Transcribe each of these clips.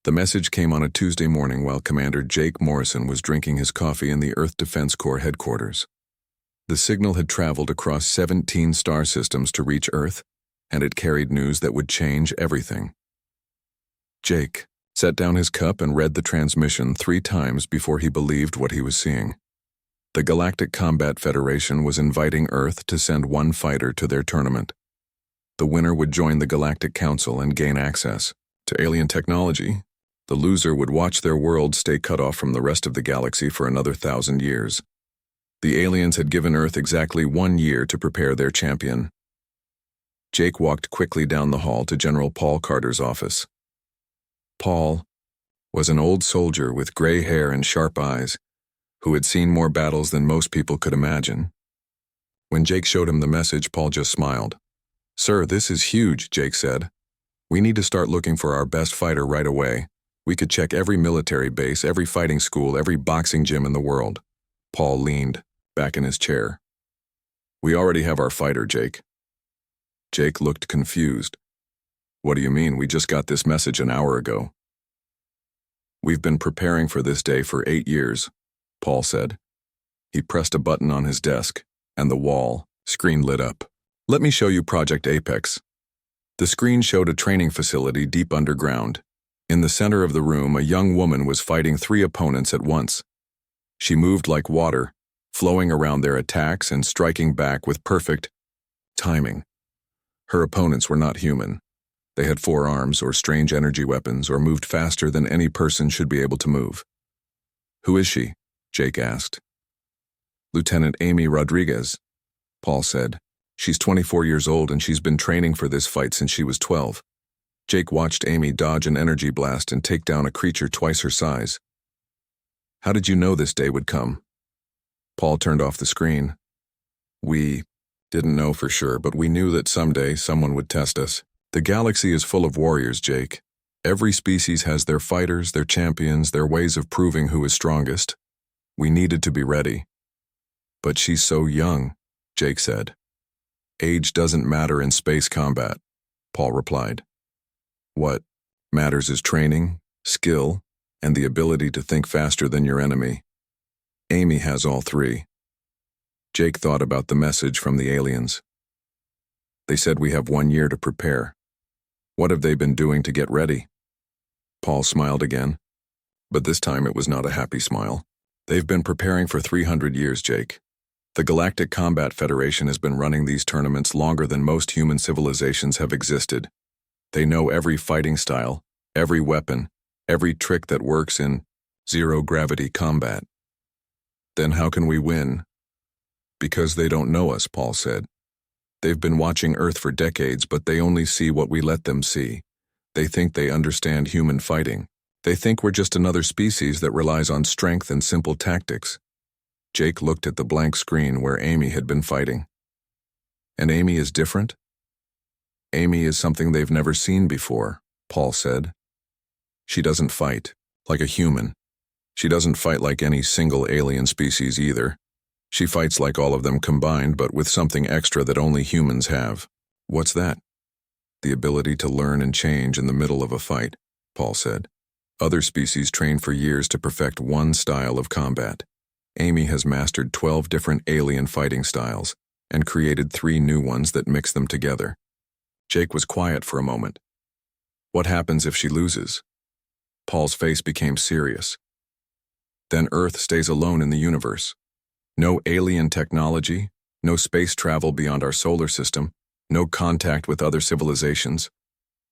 The message came on a Tuesday morning while Commander Jake Morrison was drinking his coffee in the Earth Defense Corps headquarters. The signal had traveled across 17 star systems to reach Earth, and it carried news that would change everything. Jake set down his cup and read the transmission 3 times before he believed what he was seeing. The Galactic Combat Federation was inviting Earth to send 1 fighter to their tournament. The winner would join the Galactic Council and gain access to alien technology. The loser would watch their world stay cut off from the rest of the galaxy for another 1,000 years. The aliens had given Earth exactly 1 year to prepare their champion. Jake walked quickly down the hall to General Paul Carter's office. Paul was an old soldier with gray hair and sharp eyes, who had seen more battles than most people could imagine. When Jake showed him the message, Paul just smiled. "Sir, this is huge," Jake said. "We need to start looking for our best fighter right away. We could check every military base, every fighting school, every boxing gym in the world." Paul leaned back in his chair. "We already have our fighter, Jake." Jake looked confused. "What do you mean? We just got this message an hour ago." "We've been preparing for this day for 8 years, Paul said. He pressed a button on his desk, and the wall screen lit up. "Let me show you Project Apex." The screen showed a training facility deep underground. In the center of the room, a young woman was fighting 3 opponents at once. She moved like water, flowing around their attacks and striking back with perfect timing. Her opponents were not human. They had 4 arms or strange energy weapons or moved faster than any person should be able to move. "Who is she?" Jake asked. "Lieutenant Amy Rodriguez," Paul said. "She's 24 years old and she's been training for this fight since she was 12. Jake watched Amy dodge an energy blast and take down a creature twice her size. "How did you know this day would come?" Paul turned off the screen. "We didn't know for sure, but we knew that someday someone would test us. The galaxy is full of warriors, Jake. Every species has their fighters, their champions, their ways of proving who is strongest. We needed to be ready." "But she's so young," Jake said. "Age doesn't matter in space combat," Paul replied. "What matters is training, skill, and the ability to think faster than your enemy. Amy has all 3. Jake thought about the message from the aliens. "They said we have 1 year to prepare. What have they been doing to get ready?" Paul smiled again, but this time it was not a happy smile. "They've been preparing for 300 years, Jake. The Galactic Combat Federation has been running these tournaments longer than most human civilizations have existed. They know every fighting style, every weapon, every trick that works in zero-gravity combat. Then how can we win?" "Because they don't know us," Paul said. "They've been watching Earth for decades, but they only see what we let them see. They think they understand human fighting. They think we're just another species that relies on strength and simple tactics." Jake looked at the blank screen where Amy had been fighting. "And Amy is different?" "Amy is something they've never seen before," Paul said. "She doesn't fight like a human. She doesn't fight like any single alien species either. She fights like all of them combined, but with something extra that only humans have." "What's that?" "The ability to learn and change in the middle of a fight," Paul said. "Other species train for years to perfect one style of combat. Amy has mastered 12 different alien fighting styles and created 3 new ones that mix them together." Jake was quiet for a moment. "What happens if she loses?" Paul's face became serious. "Then Earth stays alone in the universe. No alien technology, no space travel beyond our solar system, no contact with other civilizations.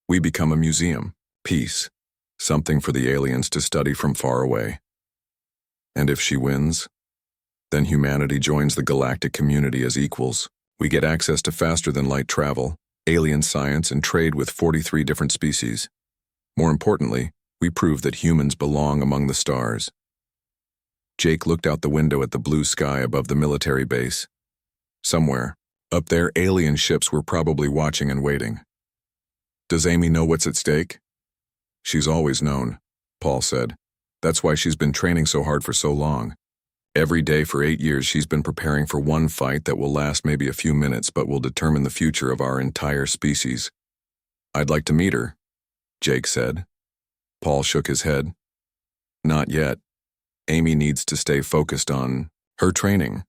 We become a museum, piece, something for the aliens to study from far away. And if she wins, then humanity joins the galactic community as equals. We get access to faster-than-light travel, alien science, and trade with 43 different species. More importantly, we prove that humans belong among the stars." Jake looked out the window at the blue sky above the military base. Somewhere, up there, alien ships were probably watching and waiting. "Does Amy know what's at stake?" "She's always known," Paul said. "That's why she's been training so hard for so long. Every day for 8 years she's been preparing for one fight that will last maybe a few minutes but will determine the future of our entire species." "I'd like to meet her," Jake said. Paul shook his head. Not yet. Amy needs to stay focused on her training.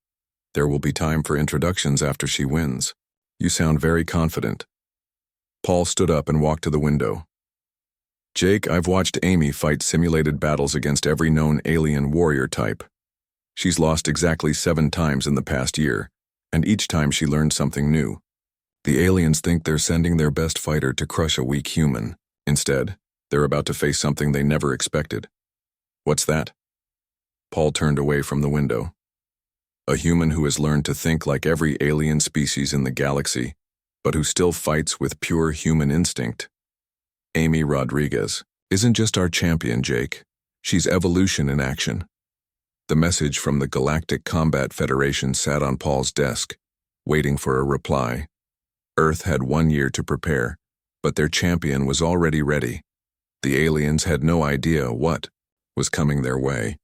There will be time for introductions after she wins. You sound very confident. Paul stood up and walked to the window. Jake, I've watched Amy fight simulated battles against every known alien warrior type. She's lost exactly 7 times in the past year, and each time she learned something new. The aliens think they're sending their best fighter to crush a weak human. Instead, they're about to face something they never expected. What's that? Paul turned away from the window. A human who has learned to think like every alien species in the galaxy, but who still fights with pure human instinct. Amy Rodriguez isn't just our champion, Jake. She's evolution in action. The message from the Galactic Combat Federation sat on Paul's desk, waiting for a reply. Earth had 1 year to prepare, but their champion was already ready. The aliens had no idea what was coming their way.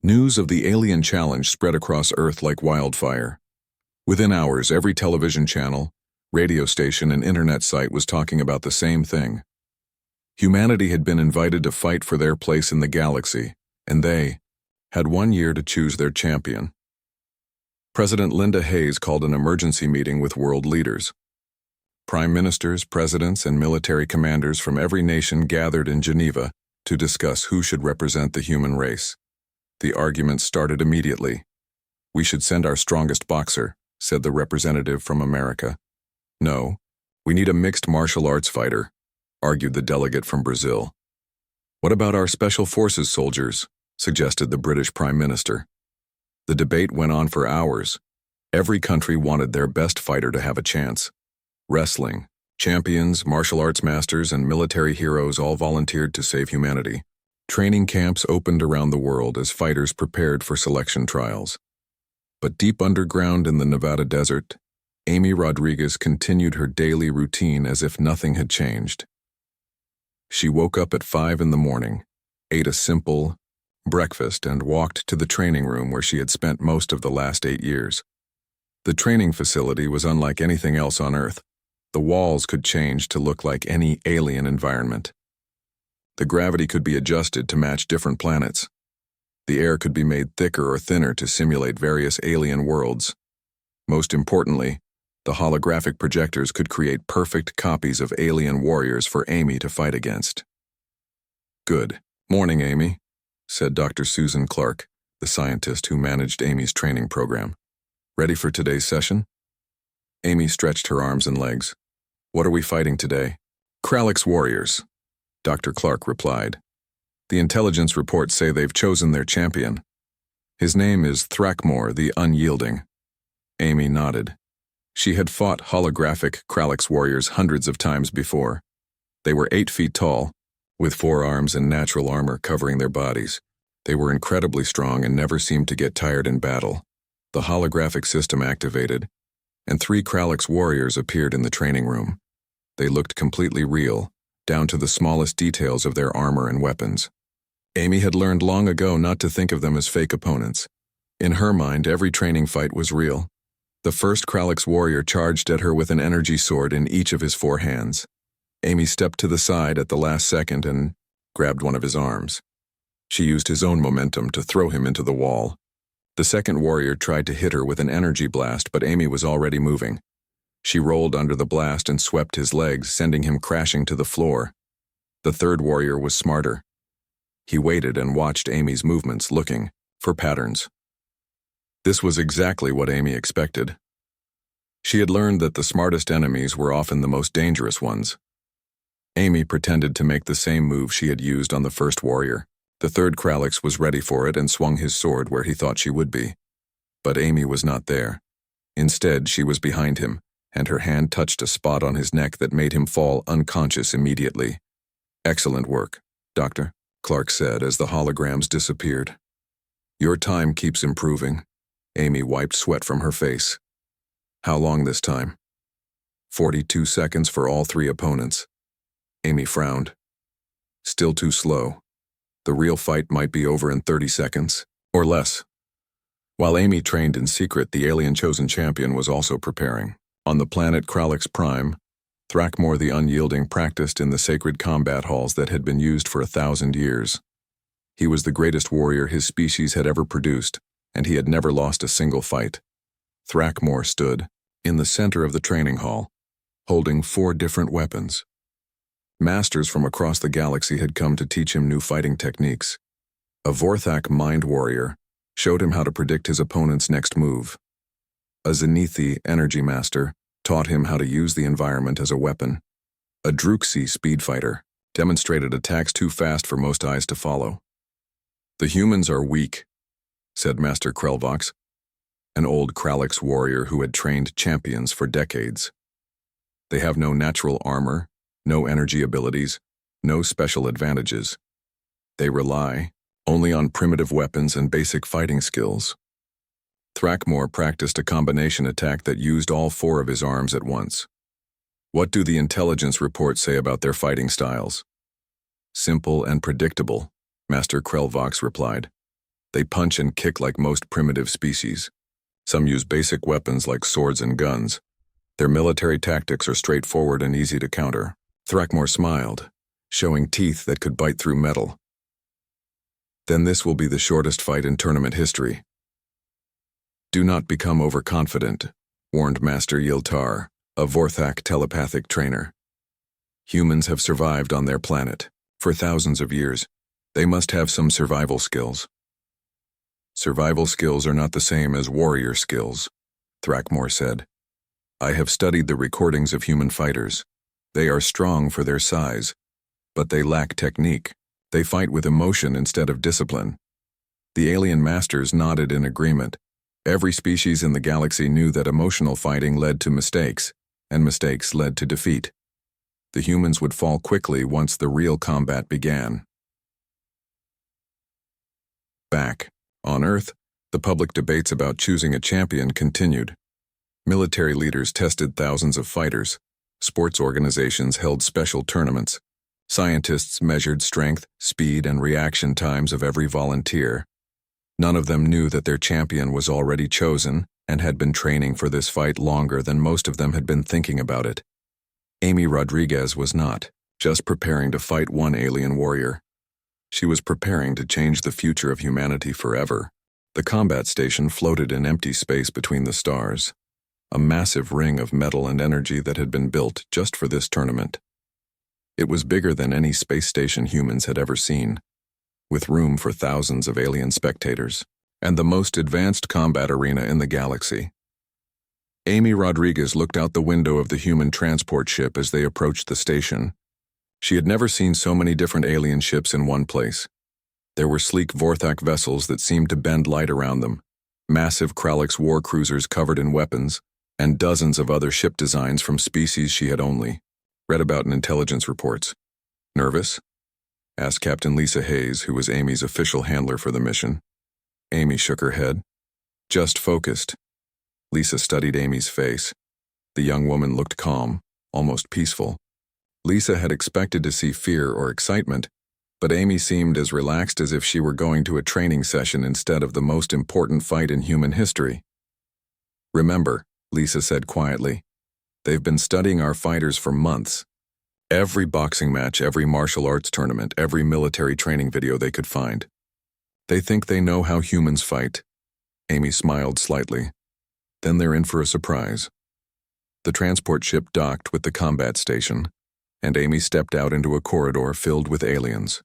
News of the alien challenge spread across Earth like wildfire. Within hours, every television channel, radio station, and internet site was talking about the same thing. Humanity had been invited to fight for their place in the galaxy, and they had 1 year to choose their champion. President Linda Hayes called an emergency meeting with world leaders. Prime ministers, presidents, and military commanders from every nation gathered in Geneva to discuss who should represent the human race. The argument started immediately. We should send our strongest boxer, said the representative from America. No, we need a mixed martial arts fighter, argued the delegate from Brazil. What about our special forces soldiers, suggested the British Prime Minister. The debate went on for hours. Every country wanted their best fighter to have a chance. Wrestling, champions, martial arts masters, and military heroes all volunteered to save humanity. Training camps opened around the world as fighters prepared for selection trials. But deep underground in the Nevada desert, Amy Rodriguez continued her daily routine as if nothing had changed. She woke up at 5 in the morning, ate a simple breakfast, and walked to the training room where she had spent most of the last 8 years. The training facility was unlike anything else on Earth. The walls could change to look like any alien environment. The gravity could be adjusted to match different planets. The air could be made thicker or thinner to simulate various alien worlds. Most importantly, the holographic projectors could create perfect copies of alien warriors for Amy to fight against. Good morning, Amy, said Dr. Susan Clark, the scientist who managed Amy's training program. Ready for today's session? Amy stretched her arms and legs. What are we fighting today? Kralix warriors, Dr. Clark replied. The intelligence reports say they've chosen their champion. His name is Thrakmor the Unyielding. Amy nodded. She had fought holographic Kralix warriors hundreds of times before. They were 8 feet tall, with 4 arms and natural armor covering their bodies. They were incredibly strong and never seemed to get tired in battle. The holographic system activated, and 3 Kralix warriors appeared in the training room. They looked completely real, down to the smallest details of their armor and weapons. Amy had learned long ago not to think of them as fake opponents. In her mind, every training fight was real. The first Kralix warrior charged at her with an energy sword in each of his 4 hands. Amy stepped to the side at the last second and grabbed one of his arms. She used his own momentum to throw him into the wall. The second warrior tried to hit her with an energy blast, but Amy was already moving. She rolled under the blast and swept his legs, sending him crashing to the floor. The third warrior was smarter. He waited and watched Amy's movements, looking for patterns. This was exactly what Amy expected. She had learned that the smartest enemies were often the most dangerous ones. Amy pretended to make the same move she had used on the first warrior. The third Kralix was ready for it and swung his sword where he thought she would be. But Amy was not there. Instead, she was behind him, and her hand touched a spot on his neck that made him fall unconscious immediately. Excellent work, Doctor, Clark said as the holograms disappeared. Your time keeps improving. Amy wiped sweat from her face. How long this time? 42 seconds for all 3 opponents. Amy frowned. Still too slow. The real fight might be over in 30 seconds, or less. While Amy trained in secret, the alien chosen champion was also preparing. On the planet Kralix Prime, Thrackmore the Unyielding practiced in the sacred combat halls that had been used for 1,000 years. He was the greatest warrior his species had ever produced, and he had never lost a single fight. Thrackmore stood in the center of the training hall, holding 4 different weapons. Masters from across the galaxy had come to teach him new fighting techniques. A Vorthak mind warrior showed him how to predict his opponent's next move. A Zenithii energy master taught him how to use the environment as a weapon. A Druxi speedfighter demonstrated attacks too fast for most eyes to follow. "The humans are weak," said Master Krelvox, an old Kralix warrior who had trained champions for decades. "They have no natural armor, no energy abilities, no special advantages. They rely only on primitive weapons and basic fighting skills." Thrackmore practiced a combination attack that used all 4 of his arms at once. "What do the intelligence reports say about their fighting styles?" "Simple and predictable," Master Krelvox replied. "They punch and kick like most primitive species. Some use basic weapons like swords and guns. Their military tactics are straightforward and easy to counter." Thrackmore smiled, showing teeth that could bite through metal. "Then this will be the shortest fight in tournament history." "Do not become overconfident," warned Master Yiltar, a Vorthak telepathic trainer. "Humans have survived on their planet for thousands of years. They must have some survival skills." "Survival skills are not the same as warrior skills," Thrackmore said. "I have studied the recordings of human fighters. They are strong for their size, but they lack technique. They fight with emotion instead of discipline." The alien masters nodded in agreement. Every species in the galaxy knew that emotional fighting led to mistakes, and mistakes led to defeat. The humans would fall quickly once the real combat began. Back on Earth, the public debates about choosing a champion continued. Military leaders tested thousands of fighters. Sports organizations held special tournaments. Scientists measured strength, speed, and reaction times of every volunteer. None of them knew that their champion was already chosen and had been training for this fight longer than most of them had been thinking about it. Amy Rodriguez was not just preparing to fight one alien warrior. She was preparing to change the future of humanity forever. The combat station floated in empty space between the stars, a massive ring of metal and energy that had been built just for this tournament. It was bigger than any space station humans had ever seen, with room for thousands of alien spectators, and the most advanced combat arena in the galaxy. Amy Rodriguez looked out the window of the human transport ship as they approached the station. She had never seen so many different alien ships in one place. There were sleek Vorthak vessels that seemed to bend light around them, massive Kralix war cruisers covered in weapons, and dozens of other ship designs from species she had only read about in intelligence reports. "Nervous?" asked Captain Lisa Hayes, who was Amy's official handler for the mission. Amy shook her head. "Just focused." Lisa studied Amy's face. The young woman looked calm, almost peaceful. Lisa had expected to see fear or excitement, but Amy seemed as relaxed as if she were going to a training session instead of the most important fight in human history. "Remember," Lisa said quietly, "they've been studying our fighters for months. Every boxing match, every martial arts tournament, every military training video they could find. They think they know how humans fight." Amy smiled slightly. "Then they're in for a surprise." The transport ship docked with the combat station, and Amy stepped out into a corridor filled with aliens.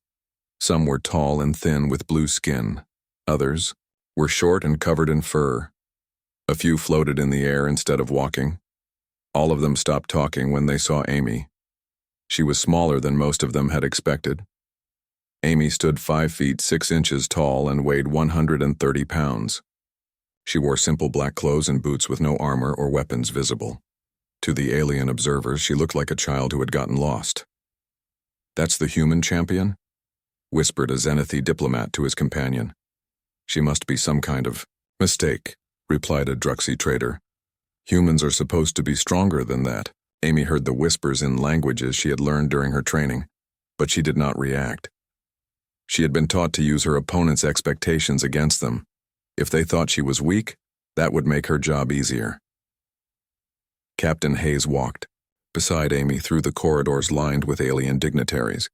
Some were tall and thin with blue skin. Others were short and covered in fur. A few floated in the air instead of walking. All of them stopped talking when they saw Amy. She was smaller than most of them had expected. Amy stood 5 feet 6 inches tall and weighed 130 pounds. She wore simple black clothes and boots with no armor or weapons visible. To the alien observers, she looked like a child who had gotten lost. "That's the human champion?" whispered a Zenithii diplomat to his companion. "She must be some kind of mistake," replied a Druxi trader. "Humans are supposed to be stronger than that." Amy heard the whispers in languages she had learned during her training, but she did not react. She had been taught to use her opponent's expectations against them. If they thought she was weak, that would make her job easier. Captain Hayes walked beside Amy through the corridors lined with alien dignitaries.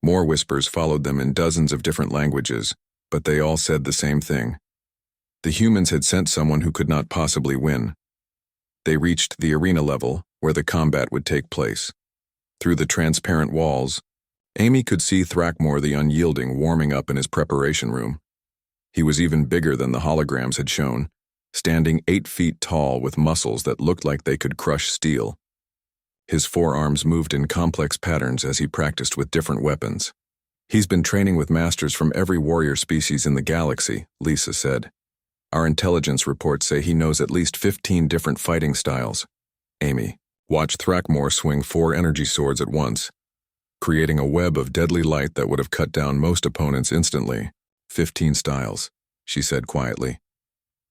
More whispers followed them in dozens of different languages, but they all said the same thing. The humans had sent someone who could not possibly win. They reached the arena level, where the combat would take place. Through the transparent walls, Amy could see Thrackmore the Unyielding warming up in his preparation room. He was even bigger than the holograms had shown, standing 8 feet tall with muscles that looked like they could crush steel. His forearms moved in complex patterns as he practiced with different weapons. "He's been training with masters from every warrior species in the galaxy," Lisa said. "Our intelligence reports say he knows at least 15 different fighting styles." Amy watched Thrackmore swing 4 energy swords at once, creating a web of deadly light that would have cut down most opponents instantly. 15 styles, she said quietly.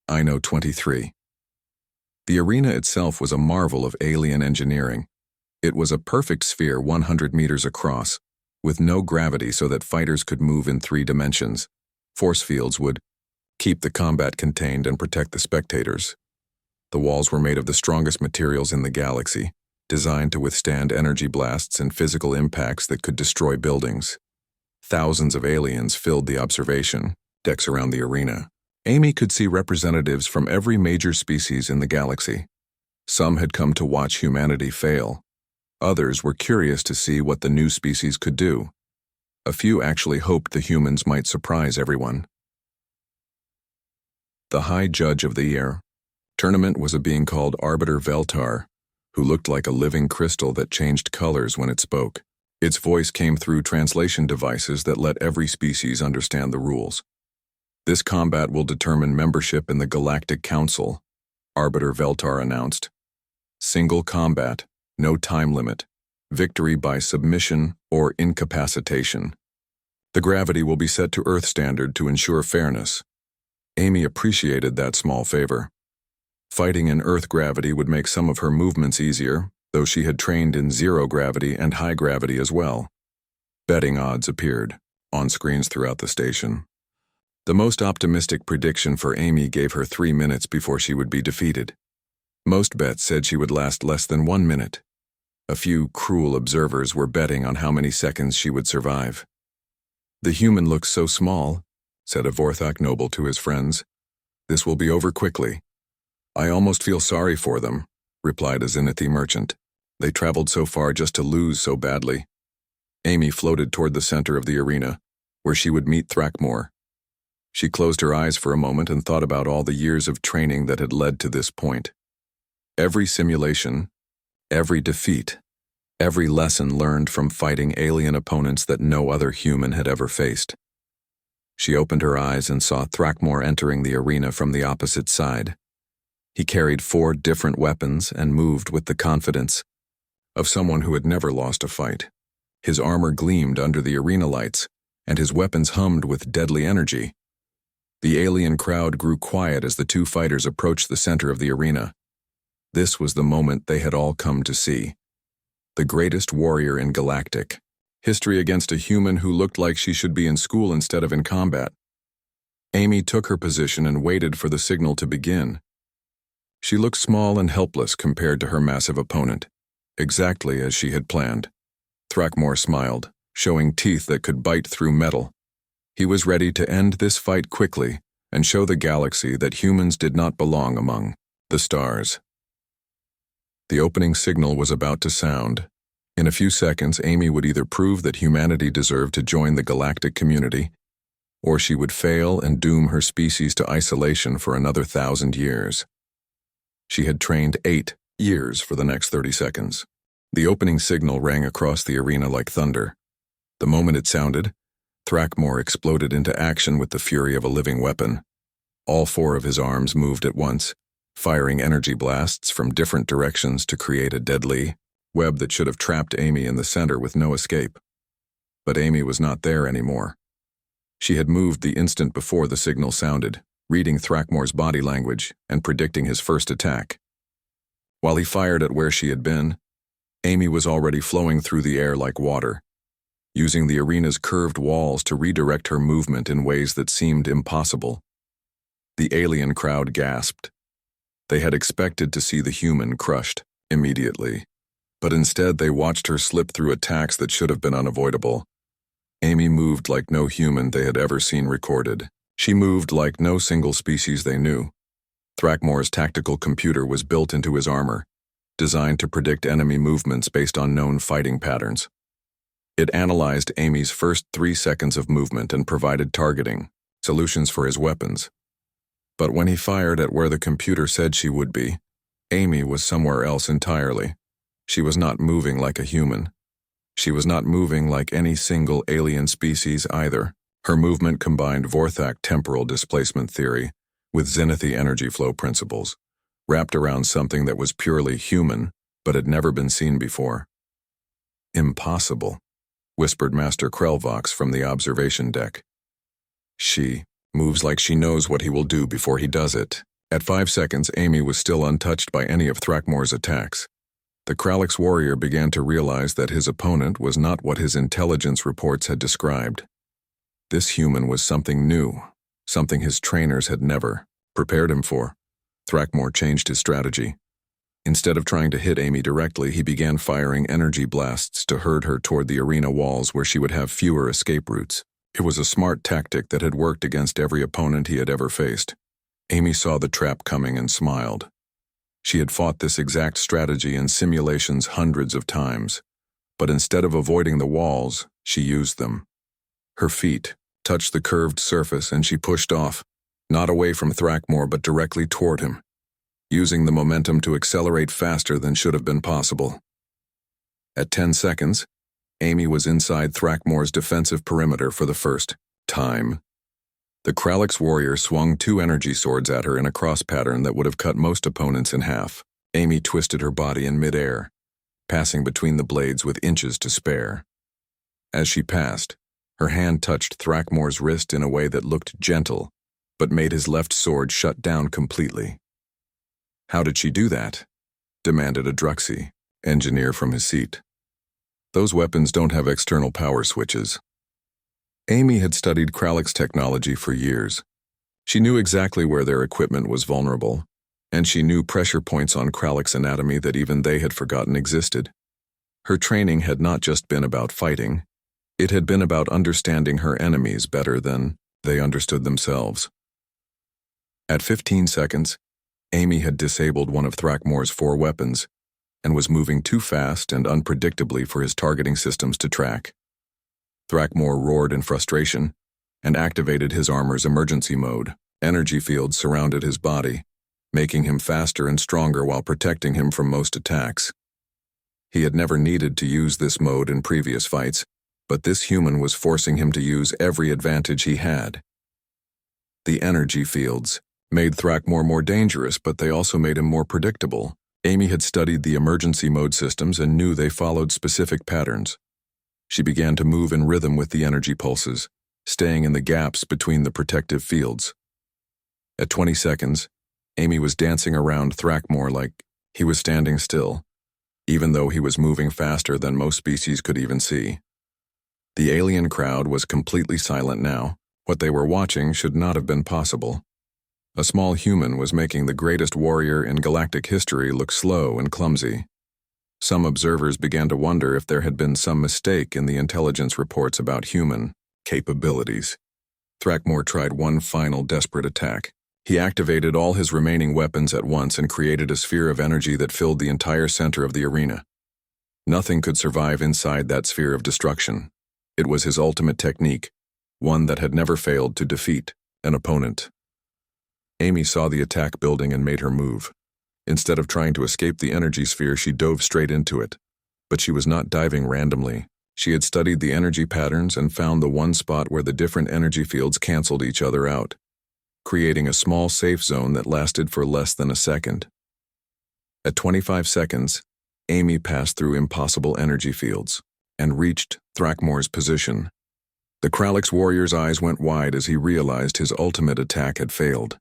"I know 23. The arena itself was a marvel of alien engineering. It was a perfect sphere 100 meters across, with no gravity so that fighters could move in 3 dimensions. Force fields would keep the combat contained and protect the spectators. The walls were made of the strongest materials in the galaxy, designed to withstand energy blasts and physical impacts that could destroy buildings. Thousands of aliens filled the observation decks around the arena. Amy could see representatives from every major species in the galaxy. Some had come to watch humanity fail. Others were curious to see what the new species could do. A few actually hoped the humans might surprise everyone. The High Judge of the Year tournament was a being called Arbiter Veltar, who looked like a living crystal that changed colors when it spoke. Its voice came through translation devices that let every species understand the rules. "This combat will determine membership in the Galactic Council," Arbiter Veltar announced. "Single combat, no time limit, victory by submission or incapacitation. The gravity will be set to Earth standard to ensure fairness." Amy appreciated that small favor. Fighting in Earth gravity would make some of her movements easier, though she had trained in zero gravity and high gravity as well. Betting odds appeared on screens throughout the station. The most optimistic prediction for Amy gave her 3 minutes before she would be defeated. Most bets said she would last less than 1 minute. A few cruel observers were betting on how many seconds she would survive. "The human looks so small," said a Vorthok noble to his friends. "This will be over quickly." "I almost feel sorry for them," replied a Zenithii merchant. "They traveled so far just to lose so badly." Amy floated toward the center of the arena, where she would meet Thrackmore. She closed her eyes for a moment and thought about all the years of training that had led to this point. Every simulation, every defeat, every lesson learned from fighting alien opponents that no other human had ever faced. She opened her eyes and saw Thrackmore entering the arena from the opposite side. He carried 4 different weapons and moved with the confidence of someone who had never lost a fight. His armor gleamed under the arena lights, and his weapons hummed with deadly energy. The alien crowd grew quiet as the 2 fighters approached the center of the arena. This was the moment they had all come to see. The greatest warrior in Galactic history against a human who looked like she should be in school instead of in combat. Amy took her position and waited for the signal to begin. She looked small and helpless compared to her massive opponent, exactly as she had planned. Thrackmore smiled, showing teeth that could bite through metal. He was ready to end this fight quickly and show the galaxy that humans did not belong among the stars. The opening signal was about to sound. In a few seconds, Amy would either prove that humanity deserved to join the galactic community, or she would fail and doom her species to isolation for another 1,000 years. She had trained 8 years for the next 30 seconds. The opening signal rang across the arena like thunder. The moment it sounded, Thrackmore exploded into action with the fury of a living weapon. All 4 of his arms moved at once, firing energy blasts from different directions to create a deadly web that should have trapped Amy in the center with no escape. But Amy was not there anymore. She had moved the instant before the signal sounded, reading Thrackmore's body language and predicting his first attack. While he fired at where she had been, Amy was already flowing through the air like water, using the arena's curved walls to redirect her movement in ways that seemed impossible. The alien crowd gasped. They had expected to see the human crushed immediately. But instead they watched her slip through attacks that should have been unavoidable. Amy moved like no human they had ever seen recorded. She moved like no single species they knew. Thrackmore's tactical computer was built into his armor, designed to predict enemy movements based on known fighting patterns. It analyzed Amy's first 3 seconds of movement and provided targeting, solutions for his weapons. But when he fired at where the computer said she would be, Amy was somewhere else entirely. She was not moving like a human. She was not moving like any single alien species either. Her movement combined Vorthak temporal displacement theory with Zenithy energy flow principles, wrapped around something that was purely human but had never been seen before. "Impossible," whispered Master Krelvox from the observation deck. "She moves like she knows what he will do before he does it." At 5 seconds, Amy was still untouched by any of Thrackmore's attacks. The Kralix warrior began to realize that his opponent was not what his intelligence reports had described. This human was something new, something his trainers had never prepared him for. Thrackmore changed his strategy. Instead of trying to hit Amy directly, he began firing energy blasts to herd her toward the arena walls where she would have fewer escape routes. It was a smart tactic that had worked against every opponent he had ever faced. Amy saw the trap coming and smiled. She had fought this exact strategy in simulations hundreds of times, but instead of avoiding the walls, she used them. Her feet touched the curved surface and she pushed off, not away from Thrackmore but directly toward him, using the momentum to accelerate faster than should have been possible. At 10 seconds, Amy was inside Thrackmore's defensive perimeter for the first time. The Kralix warrior swung 2 energy swords at her in a cross pattern that would have cut most opponents in half. Amy twisted her body in midair, passing between the blades with inches to spare. As she passed, her hand touched Thrackmore's wrist in a way that looked gentle, but made his left sword shut down completely. "How did she do that?" demanded a Druxy, engineer from his seat. "Those weapons don't have external power switches." Amy had studied Kralix technology for years. She knew exactly where their equipment was vulnerable, and she knew pressure points on Kralix anatomy that even they had forgotten existed. Her training had not just been about fighting, it had been about understanding her enemies better than they understood themselves. At 15 seconds, Amy had disabled one of Thrackmore's 4 weapons and was moving too fast and unpredictably for his targeting systems to track. Thrackmore roared in frustration and activated his armor's emergency mode. Energy fields surrounded his body, making him faster and stronger while protecting him from most attacks. He had never needed to use this mode in previous fights, but this human was forcing him to use every advantage he had. The energy fields made Thrackmore more dangerous, but they also made him more predictable. Amy had studied the emergency mode systems and knew they followed specific patterns. She began to move in rhythm with the energy pulses, staying in the gaps between the protective fields. At 20 seconds, Amy was dancing around Thrackmore like he was standing still, even though he was moving faster than most species could even see. The alien crowd was completely silent now. What they were watching should not have been possible. A small human was making the greatest warrior in galactic history look slow and clumsy. Some observers began to wonder if there had been some mistake in the intelligence reports about human capabilities. Thrackmore tried one final desperate attack. He activated all his remaining weapons at once and created a sphere of energy that filled the entire center of the arena. Nothing could survive inside that sphere of destruction. It was his ultimate technique, one that had never failed to defeat an opponent. Amy saw the attack building and made her move. Instead of trying to escape the energy sphere, she dove straight into it. But she was not diving randomly. She had studied the energy patterns and found the one spot where the different energy fields canceled each other out, creating a small safe zone that lasted for less than a second. At 25 seconds, Amy passed through impossible energy fields and reached Thrackmore's position. The Kralix warrior's eyes went wide as he realized his ultimate attack had failed.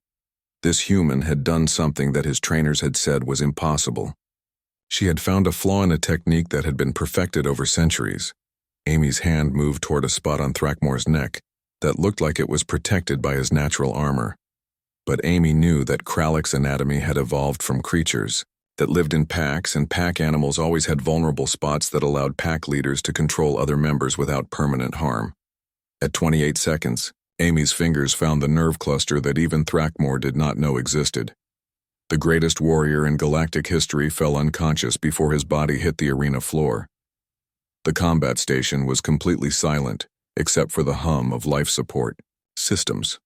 This human had done something that his trainers had said was impossible. She had found a flaw in a technique that had been perfected over centuries. Amy's hand moved toward a spot on Thrackmore's neck that looked like it was protected by his natural armor. But Amy knew that Kralix anatomy had evolved from creatures that lived in packs, and pack animals always had vulnerable spots that allowed pack leaders to control other members without permanent harm. At 28 seconds, Amy's fingers found the nerve cluster that even Thrackmore did not know existed. The greatest warrior in galactic history fell unconscious before his body hit the arena floor. The combat station was completely silent, except for the hum of life support systems.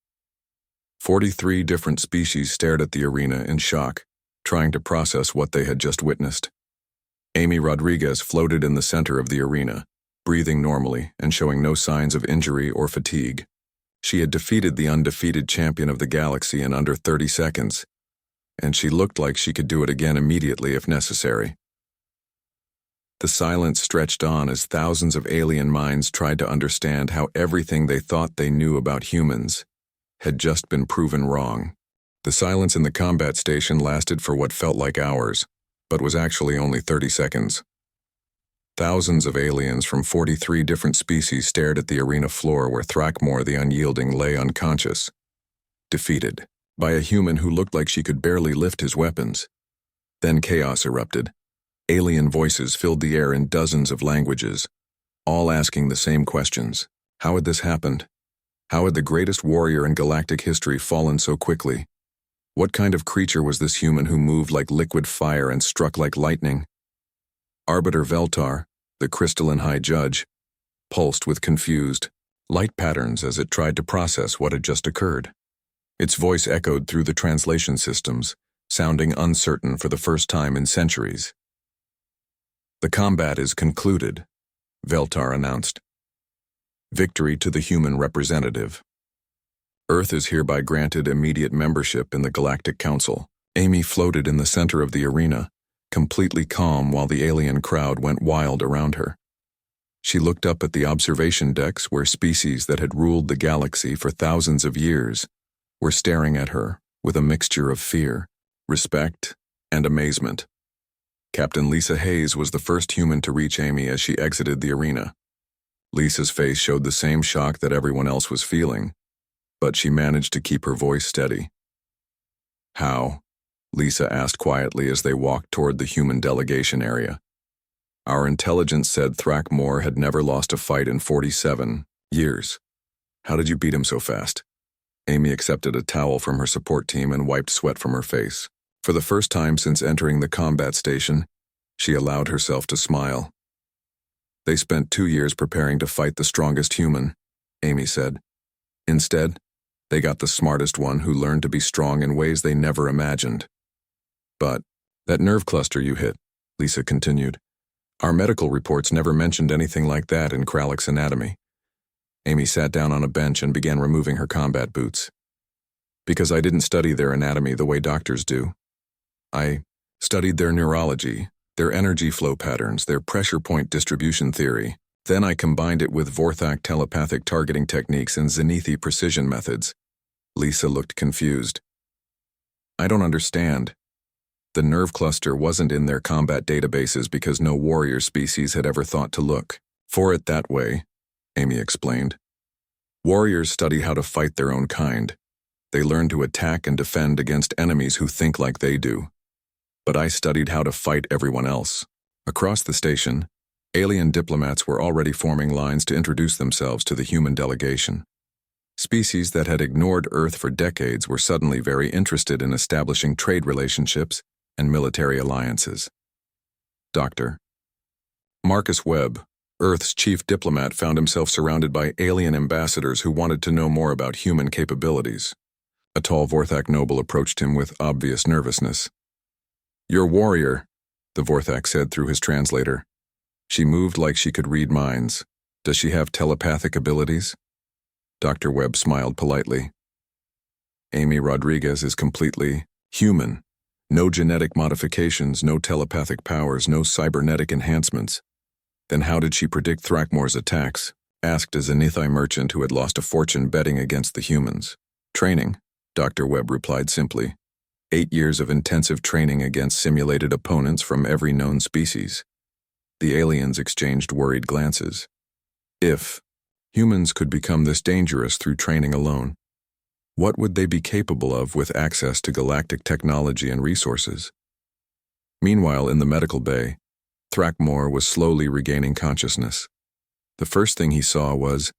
43 different species stared at the arena in shock, trying to process what they had just witnessed. Amy Rodriguez floated in the center of the arena, breathing normally and showing no signs of injury or fatigue. She had defeated the undefeated champion of the galaxy in under 30 seconds, and she looked like she could do it again immediately if necessary. The silence stretched on as thousands of alien minds tried to understand how everything they thought they knew about humans had just been proven wrong. The silence in the combat station lasted for what felt like hours, but was actually only 30 seconds. Thousands of aliens from 43 different species stared at the arena floor where Thrackmore the Unyielding lay unconscious, defeated by a human who looked like she could barely lift his weapons. Then chaos erupted. Alien voices filled the air in dozens of languages, all asking the same questions. How had this happened? How had the greatest warrior in galactic history fallen so quickly? What kind of creature was this human who moved like liquid fire and struck like lightning? Arbiter Veltar, the crystalline High Judge, pulsed with confused light patterns as it tried to process what had just occurred. Its voice echoed through the translation systems, sounding uncertain for the first time in centuries. "The combat is concluded," Veltar announced. "Victory to the human representative. Earth is hereby granted immediate membership in the Galactic Council." Amy floated in the center of the arena, completely calm while the alien crowd went wild around her. She looked up at the observation decks where species that had ruled the galaxy for thousands of years were staring at her with a mixture of fear, respect, and amazement. Captain Lisa Hayes was the first human to reach Amy as she exited the arena. Lisa's face showed the same shock that everyone else was feeling, but she managed to keep her voice steady. "How?" Lisa asked quietly as they walked toward the human delegation area. "Our intelligence said Thrackmore had never lost a fight in 47 years. How did you beat him so fast?" Amy accepted a towel from her support team and wiped sweat from her face. For the first time since entering the combat station, she allowed herself to smile. "They spent 2 years preparing to fight the strongest human," Amy said. "Instead, they got the smartest one who learned to be strong in ways they never imagined." "But that nerve cluster you hit," Lisa continued. "Our medical reports never mentioned anything like that in Krallick's anatomy." Amy sat down on a bench and began removing her combat boots. "Because I didn't study their anatomy the way doctors do. I studied their neurology, their energy flow patterns, their pressure point distribution theory. Then I combined it with Vorthak telepathic targeting techniques and Zenithii precision methods." Lisa looked confused. "I don't understand." The nerve cluster wasn't in their combat databases because no warrior species had ever thought to look for it that way, Amy explained. "Warriors study how to fight their own kind. They learn to attack and defend against enemies who think like they do. But I studied how to fight everyone else." Across the station, alien diplomats were already forming lines to introduce themselves to the human delegation. Species that had ignored Earth for decades were suddenly very interested in establishing trade relationships and military alliances. Dr. Marcus Webb, Earth's chief diplomat, found himself surrounded by alien ambassadors who wanted to know more about human capabilities. A tall Vorthak noble approached him with obvious nervousness. "Your warrior," the Vorthak said through his translator. "She moved like she could read minds. Does she have telepathic abilities?" Dr. Webb smiled politely. "Amy Rodriguez is completely human. No genetic modifications, no telepathic powers, no cybernetic enhancements." "Then how did she predict Thrackmore's attacks?" asked a Zenithii merchant who had lost a fortune betting against the humans. "Training," Dr. Webb replied simply. 8 years of intensive training against simulated opponents from every known species. The aliens exchanged worried glances. If humans could become this dangerous through training alone, what would they be capable of with access to galactic technology and resources? Meanwhile, in the medical bay, Thrackmore was slowly regaining consciousness. The first thing he saw was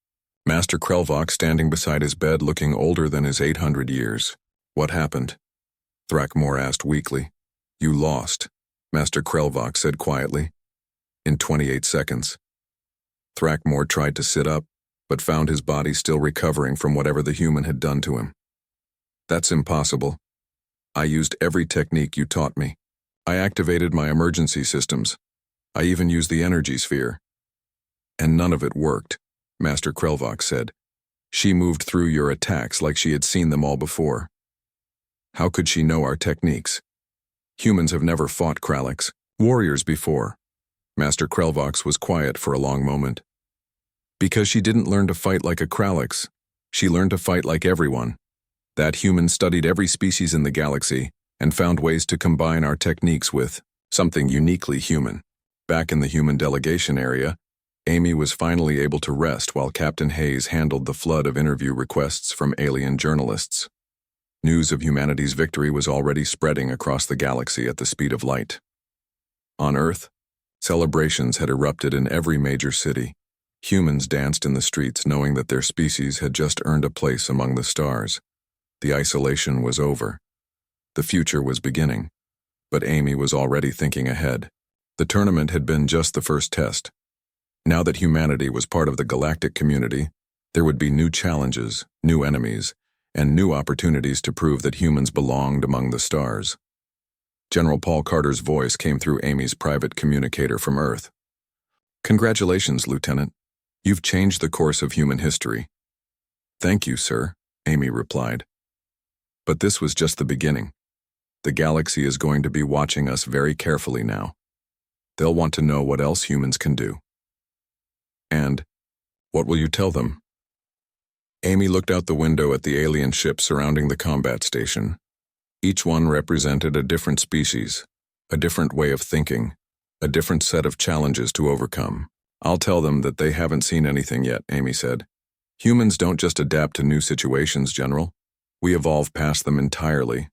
Master Krelvok standing beside his bed looking older than his 800 years. What happened? Thrackmore asked weakly. You lost, Master Krelvok said quietly. In 28 seconds. Thrackmore tried to sit up, but found his body still recovering from whatever the human had done to him. That's impossible. I used every technique you taught me. I activated my emergency systems. I even used the energy sphere. And none of it worked, Master Krelvok said. She moved through your attacks like she had seen them all before. How could she know our techniques? Humans have never fought Kralliks, warriors before. Master Krelvox was quiet for a long moment. Because she didn't learn to fight like a Krallix. She learned to fight like everyone. That human studied every species in the galaxy and found ways to combine our techniques with something uniquely human. Back in the human delegation area, Amy was finally able to rest while Captain Hayes handled the flood of interview requests from alien journalists. News of humanity's victory was already spreading across the galaxy at the speed of light. On Earth, celebrations had erupted in every major city. Humans danced in the streets knowing that their species had just earned a place among the stars. The isolation was over. The future was beginning. But Amy was already thinking ahead. The tournament had been just the first test. Now that humanity was part of the galactic community, there would be new challenges, new enemies, and new opportunities to prove that humans belonged among the stars. General Paul Carter's voice came through Amy's private communicator from Earth. Congratulations, Lieutenant. You've changed the course of human history. Thank you, sir, Amy replied. But this was just the beginning. The galaxy is going to be watching us very carefully now. They'll want to know what else humans can do. And what will you tell them? Amy looked out the window at the alien ships surrounding the combat station. Each one represented a different species, a different way of thinking, a different set of challenges to overcome. I'll tell them that they haven't seen anything yet, Amy said. Humans don't just adapt to new situations, General. We evolve past them entirely.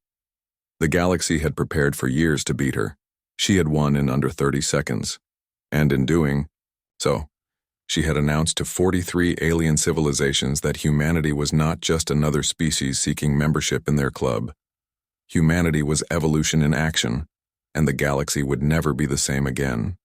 The galaxy had prepared for years to beat her. She had won in under 30 seconds. And in doing so, she had announced to 43 alien civilizations that humanity was not just another species seeking membership in their club. Humanity was evolution in action, and the galaxy would never be the same again.